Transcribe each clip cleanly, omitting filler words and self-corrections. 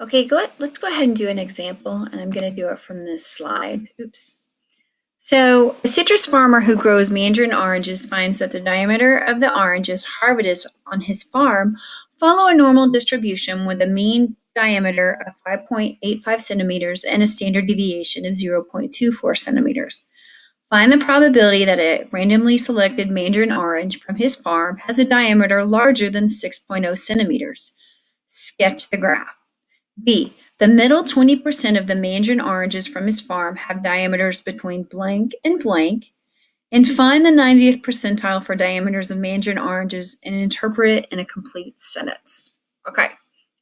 Okay, let's go ahead and do an example, and I'm going to do it from this slide. Oops. So, a citrus farmer who grows mandarin oranges finds that the diameter of the oranges harvested on his farm follow a normal distribution with a mean diameter of 5.85 centimeters and a standard deviation of 0.24 centimeters. Find the probability that a randomly selected mandarin orange from his farm has a diameter larger than 6.0 centimeters. Sketch the graph. B. The middle 20% of the mandarin oranges from his farm have diameters between blank, and find the 90th percentile for diameters of mandarin oranges and interpret it in a complete sentence. Okay,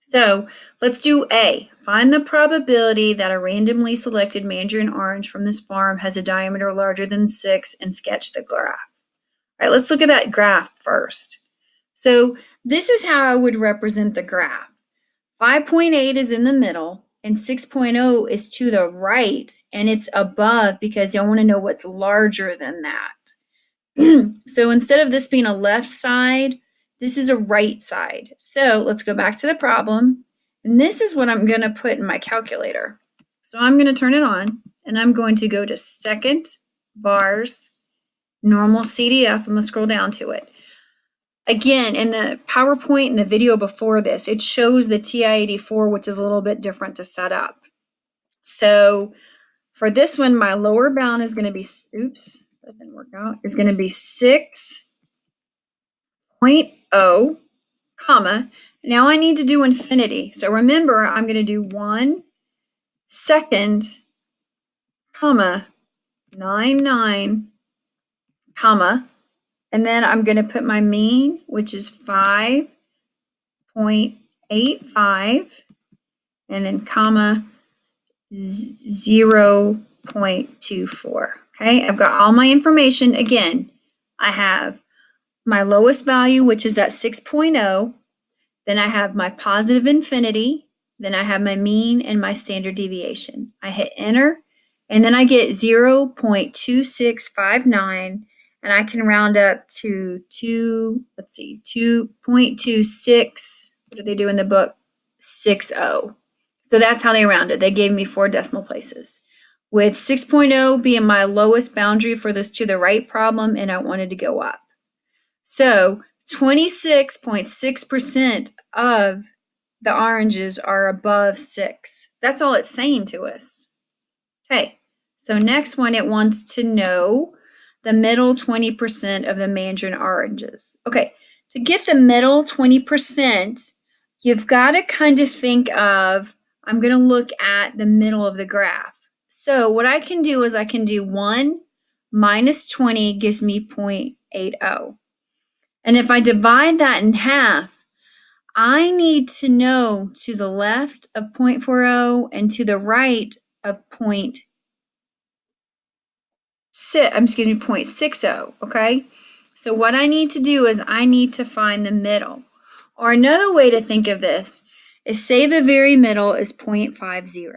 so let's do A. Find the probability that a randomly selected mandarin orange from this farm has a diameter larger than 6 and sketch the graph. All right, let's look at that graph first. So this is how I would represent the graph. 5.8 is in the middle and 6.0 is to the right, and it's above because I want to know what's larger than that. So instead of this being a left side, this is a right side. So let's go back to the problem, and this is what I'm going to put in my calculator. So I'm going to turn it on, and I'm going to go to second, bars, normal CDF. I'm going to scroll down to it. Again, in the PowerPoint and the video before this, it shows the TI-84, which is a little bit different to set up. So for this one, my lower bound is going to be, oops, that didn't work out, is going to be 6.0, comma. Now I need to do infinity. So remember, I'm going to do 1 second, comma, 99, comma, and then I'm going to put my mean, which is 5.85, and then comma 0.24. Okay, I've got all my information. Again, I have my lowest value, which is that 6.0. Then I have my positive infinity. Then I have my mean and my standard deviation. I hit enter, and then I get 0.2659. And I can round up to 2.26. What do they do in the book? 60. So that's how they rounded. They gave me 4 decimal places, with 6.0 being my lowest boundary for this to the right problem, and I wanted to go up. So 26.6% of the oranges are above 6. That's all it's saying to us. Okay, so next one, it wants to know the middle 20% of the mandarin oranges. Okay, to get the middle 20%, you've got to kind of think of, I'm going to look at the middle of the graph. So what I can do is I can do 1 minus 20 gives me 0.80. And if I divide that in half, I need to know to the left of 0.40 and to the right of 0.60, okay? So what I need to do is I need to find the middle. Or another way to think of this is, say the very middle is 0.50,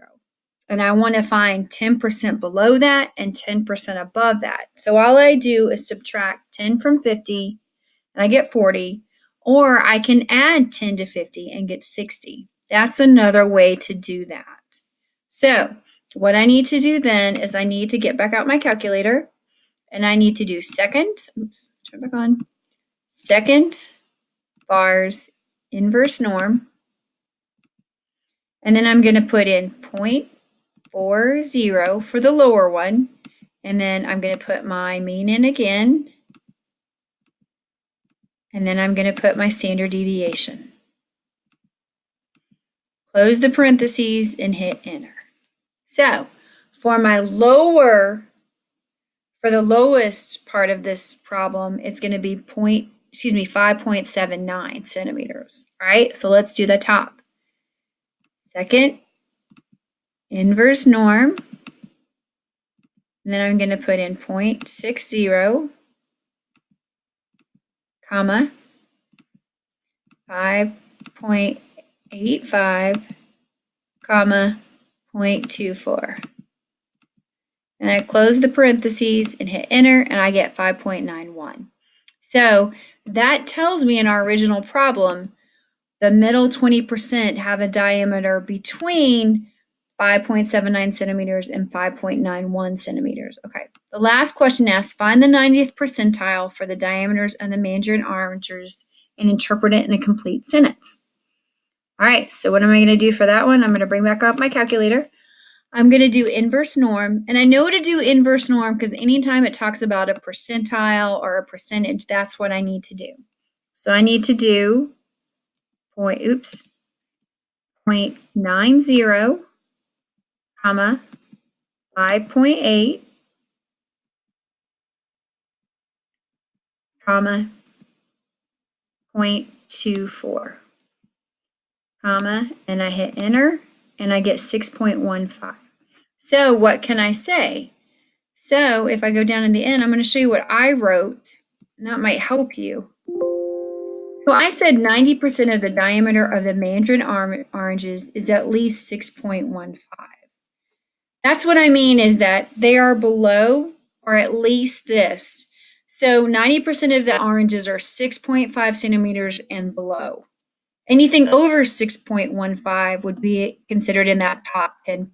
and I want to find 10% below that and 10% above that. So all I do is subtract 10 from 50, and I get 40, or I can add 10 to 50 and get 60. That's another way to do that. So what I need to do then is I need to get back out my calculator, and I need to do second, turn back on, second, bars, inverse norm, and then I'm going to put in 0.40 for the lower one, and then I'm going to put my mean in again, and then I'm going to put my standard deviation. Close the parentheses and hit enter. So for my for the lowest part of this problem, it's going to be 5.79 centimeters. All right, so let's do the top. Second, inverse norm, and then I'm going to put in 0.60, comma, 5.85, comma, 0.24. And I close the parentheses and hit enter, and I get 5.91. So that tells me in our original problem the middle 20% have a diameter between 5.79 centimeters and 5.91 centimeters. Okay, the last question asks, find the 90th percentile for the diameters of the mandarin oranges and interpret it in a complete sentence. All right, so what am I going to do for that one? I'm going to bring back up my calculator. I'm going to do inverse norm, and I know to do inverse norm because anytime it talks about a percentile or a percentage, that's what I need to do. So I need to do 0.90, comma, 5.8, comma, 0.24, comma, and I hit enter, and I get 6.15. So what can I say? So if I go down in the end, I'm going to show you what I wrote, and that might help you. So I said 90% of the diameter of the mandarin oranges is at least 6.15. That's what I mean, is that they are below or at least this. So 90% of the oranges are 6.5 centimeters and below. Anything over 6.15 would be considered in that top 10%.